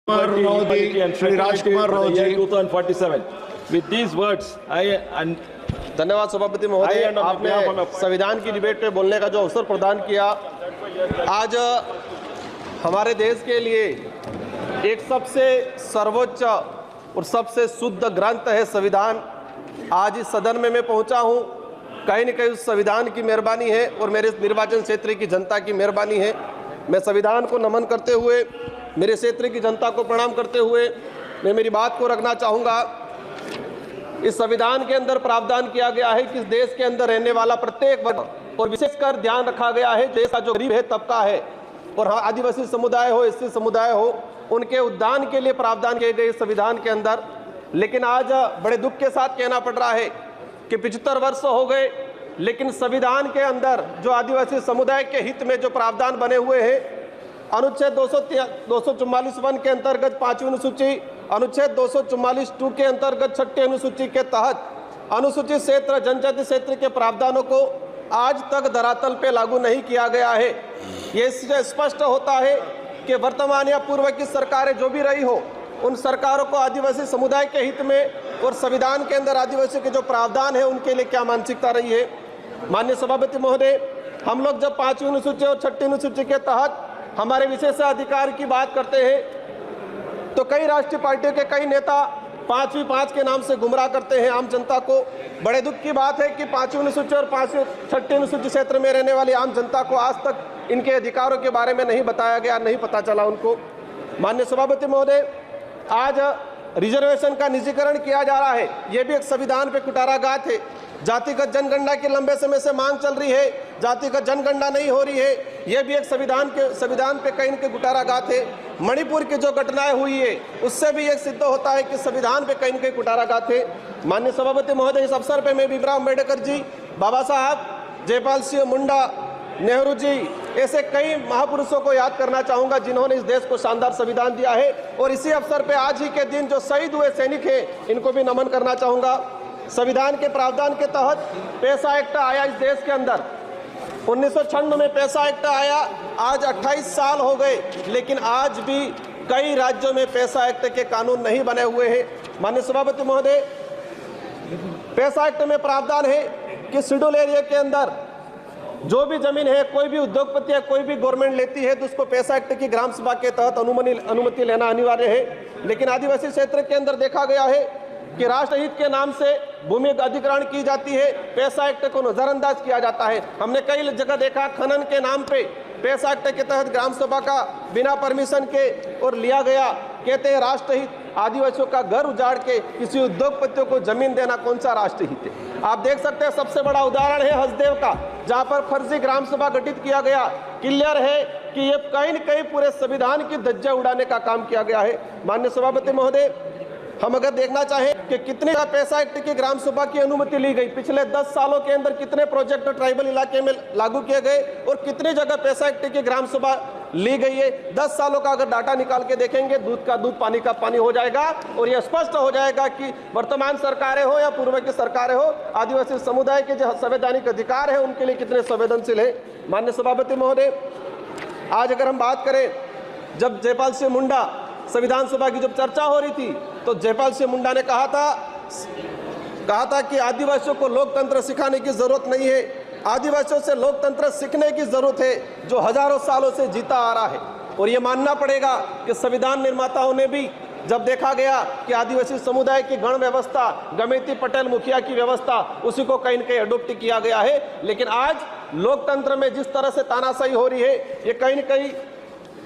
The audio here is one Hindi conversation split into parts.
Shri Rajkumar Rao ji. 2047. With these words, धन्यवाद सभापति महोदय, आपने संविधान की डिबेट पे बोलने का जो अवसर प्रदान किया। आज हमारे देश के लिए एक सबसे सर्वोच्च और सबसे शुद्ध ग्रंथ है संविधान। आज इस सदन में मैं पहुंचा हूं, कहीं न कहीं उस संविधान की मेहरबानी है और मेरे निर्वाचन क्षेत्र की जनता की मेहरबानी है। मैं संविधान को नमन करते हुए, मेरे क्षेत्र की जनता को प्रणाम करते हुए मैं मेरी बात को रखना चाहूँगा। इस संविधान के अंदर प्रावधान किया गया है कि इस देश के अंदर रहने वाला प्रत्येक वर्ग और विशेषकर ध्यान रखा गया है देश का जो गरीब है तबका है और आदिवासी समुदाय हो, एससी समुदाय हो, उनके उद्धार के लिए प्रावधान किए गए संविधान के अंदर। लेकिन आज बड़े दुख के साथ कहना पड़ रहा है कि 75 वर्ष हो गए, लेकिन संविधान के अंदर जो आदिवासी समुदाय के हित में जो प्रावधान बने हुए हैं, अनुच्छेद 244(1) के अंतर्गत 5वीं अनुसूची, अनुच्छेद 244(2) के अंतर्गत 6ठी अनुसूची के तहत अनुसूचित क्षेत्र, जनजाति क्षेत्र के प्रावधानों को आज तक धरातल पे लागू नहीं किया गया है। ये इससे स्पष्ट होता है कि वर्तमान या पूर्व की सरकारें जो भी रही हो, उन सरकारों को आदिवासी समुदाय के हित में और संविधान के अंदर आदिवासी के जो प्रावधान है उनके लिए क्या मानसिकता रही है। माननीय सभापति महोदय, हम लोग जब 5वीं अनुसूची और 6ठी अनुसूची के तहत हमारे विशेषाधिकार की बात करते हैं तो कई राष्ट्रीय पार्टियों के कई नेता 5वीं 5 के नाम से गुमराह करते हैं आम जनता को। बड़े दुख की बात है कि 5वीं अनुसूची और 6ठी अनुसूची क्षेत्र में रहने वाली आम जनता को आज तक इनके अधिकारों के बारे में नहीं बताया गया, नहीं पता चला उनको। माननीय सभापति महोदय, आज रिजर्वेशन का निजीकरण किया जा रहा है, ये भी एक संविधान पे कुटाराघात है। जातिगत जनगणना की लंबे समय से मांग चल रही है, जातिगत जनगणना नहीं हो रही है, यह भी एक संविधान पे कहीं न कहीं कुटाराघात है। मणिपुर की जो घटनाएं हुई है उससे भी ये सिद्ध होता है कि संविधान पे कहीं न कहीं कुटाराघात है। माननीय सभापति महोदय, इस अवसर पे मैं भीमराव अम्बेडकर जी, बाबा साहब, जयपाल सिंह मुंडा, नेहरू जी, ऐसे कई महापुरुषों को याद करना चाहूँगा जिन्होंने इस देश को शानदार संविधान दिया है। और इसी अवसर पे आज ही के दिन जो शहीद हुए सैनिक हैं, इनको भी नमन करना चाहूँगा। संविधान के प्रावधान के तहत पैसा एक्ट आया इस देश के अंदर, 1996 में पैसा एक्ट आया, आज 28 साल हो गए, लेकिन आज भी कई राज्यों में पैसा एक्ट के कानून नहीं बने हुए हैं। माननीय सभापति महोदय, पैसा एक्ट में प्रावधान है कि शेड्यूल एरिया के अंदर जो भी जमीन है, कोई भी उद्योगपति या कोई भी गवर्नमेंट लेती है तो उसको पैसा एक्ट की ग्राम सभा के तहत अनुमति लेना अनिवार्य है। लेकिन आदिवासी क्षेत्र के अंदर देखा गया है कि राष्ट्रहित के नाम से भूमि अधिग्रहण की जाती है, पैसा एक्ट को नजरअंदाज किया जाता है। हमने कई जगह देखा खनन के नाम पे पैसा एक्ट के तहत ग्राम सभा का बिना परमिशन के और लिया गया, कहते हैं राष्ट्रहित। आदिवासियों का घर उजाड़ के किसी उद्योगपतियों को जमीन देना कौन सा राष्ट्रहित है। आप देख सकते हैं, सबसे बड़ा उदाहरण है हसदेव का, जहां पर फर्जी ग्राम सभा गठित किया गया। क्लियर है कि ये कहीं न कहीं पूरे संविधान की धज्जियां उड़ाने का काम किया गया है। माननीय सभापति महोदय, हम अगर देखना चाहें कि कितने पैसा एक्ट की ग्राम सभा की अनुमति ली गई, पिछले 10 सालों के अंदर कितने प्रोजेक्ट ट्राइबल इलाके में लागू किए गए और कितनी जगह पैसा एक्ट की ग्राम सभा ली गई है। 10 सालों का अगर डाटा निकाल के देखेंगे, दूध का दूध, पानी का पानी हो जाएगा और यह स्पष्ट हो जाएगा कि वर्तमान सरकारें हो या पूर्व की सरकारें हो, आदिवासी समुदाय के जो संवैधानिक अधिकार है उनके लिए कितने संवेदनशील है। माननीय सभापति महोदय, आज अगर हम बात करें, जब जयपाल सिंह मुंडा संविधान सभा की जब चर्चा हो रही थी तो जयपाल सिंह मुंडा ने कहा था कि आदिवासियों को लोकतंत्र सिखाने की जरूरत नहीं है, आदिवासियों से लोकतंत्र सीखने की जरूरत है जो हजारों सालों से जीता आ रहा है। और ये मानना पड़ेगा कि संविधान निर्माताओं ने भी जब देखा गया कि आदिवासी समुदाय की गण व्यवस्था, गमेती पटेल मुखिया की व्यवस्था, उसी को कहीं न कहीं अडोप्ट किया गया है। लेकिन आज लोकतंत्र में जिस तरह से तानाशाही हो रही है, ये कहीं न कहीं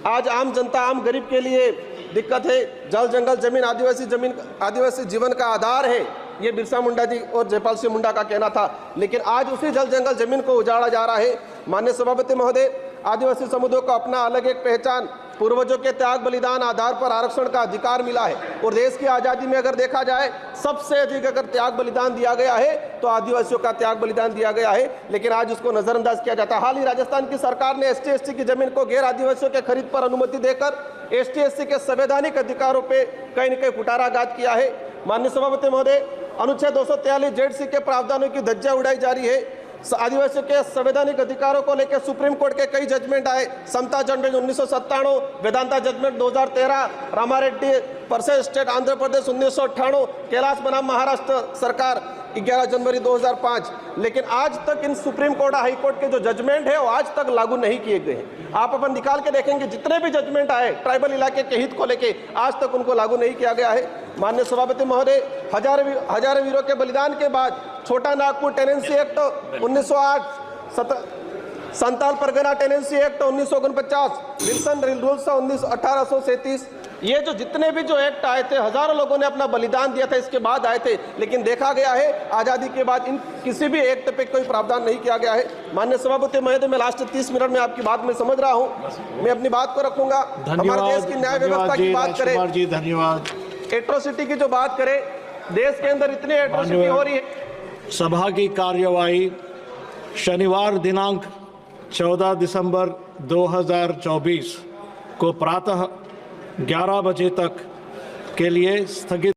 आज आम जनता, आम गरीब के लिए दिक्कत है। जल जंगल जमीन आदिवासी जीवन का आधार है, ये बिरसा मुंडा जी और जयपाल सिंह मुंडा का कहना था, लेकिन आज उसी जल जंगल जमीन को उजाड़ा जा रहा है। माननीय सभापति महोदय, आदिवासी समुदाय को अपना अलग एक पहचान, पूर्वजों के त्याग बलिदान आधार पर आरक्षण का अधिकार मिला है। और देश की आज़ादी में अगर देखा जाए, सबसे अधिक अगर त्याग बलिदान दिया गया है तो आदिवासियों का त्याग बलिदान दिया गया है, लेकिन आज उसको नजरअंदाज किया जाता है। हाल ही राजस्थान की सरकार ने ST/ST की जमीन को गैर आदिवासियों के खरीद पर अनुमति देकर ST/ST के संवैधानिक अधिकारों पर कहीं न कहीं कुटाराघात किया है। माननीय सभापति महोदय, अनुच्छेद 243 ZC के प्रावधानों की धज्जियां उड़ाई जा रही है। आदिवासियों के संवैधानिक अधिकारों को लेकर सुप्रीम कोर्ट के कई जजमेंट आए। Samatha judgement 1997, Vedanta judgement 2013, Ramareddy versus state Andhra Pradesh 1998, Kailash बनाम महाराष्ट्र सरकार 11 जनवरी 2005। लेकिन आज तक इन सुप्रीम कोर्ट हाई कोर्ट के जो जजमेंट है वो आज तक लागू नहीं किए गए हैं। आप अपन निकाल के देखेंगे जितने भी जजमेंट आए ट्राइबल इलाके के हित को लेके आज तक उनको लागू नहीं किया गया है। माननीय सभापति महोदय, हजारों वीरों के बलिदान के बाद Chota Nagpur tenancy act 1908, Santal Pargana tenancy act 1949, Wilson rules 1837, ये जो जितने भी जो एक्ट आए थे हजारों लोगों ने अपना बलिदान दिया था, इसके बाद आए थे। लेकिन देखा गया है आज़ादी के बाद इन किसी भी एक्ट पे कोई प्रावधान नहीं किया गया है। माननीय सभापति महोदय, मैं लास्ट 30 मिनट में आपकी बात में समझ रहा हूँ, मैं अपनी बात को रखूंगा। हमारे देश की न्याय व्यवस्था की बात करें, जी धन्यवाद। एट्रोसिटी की जो बात करें, देश के अंदर इतनी एट्रोसिटी हो रही है। सभा की कार्यवाही शनिवार दिनांक 14 दिसंबर 2024 को प्रातः 11 बजे तक के लिए स्थगित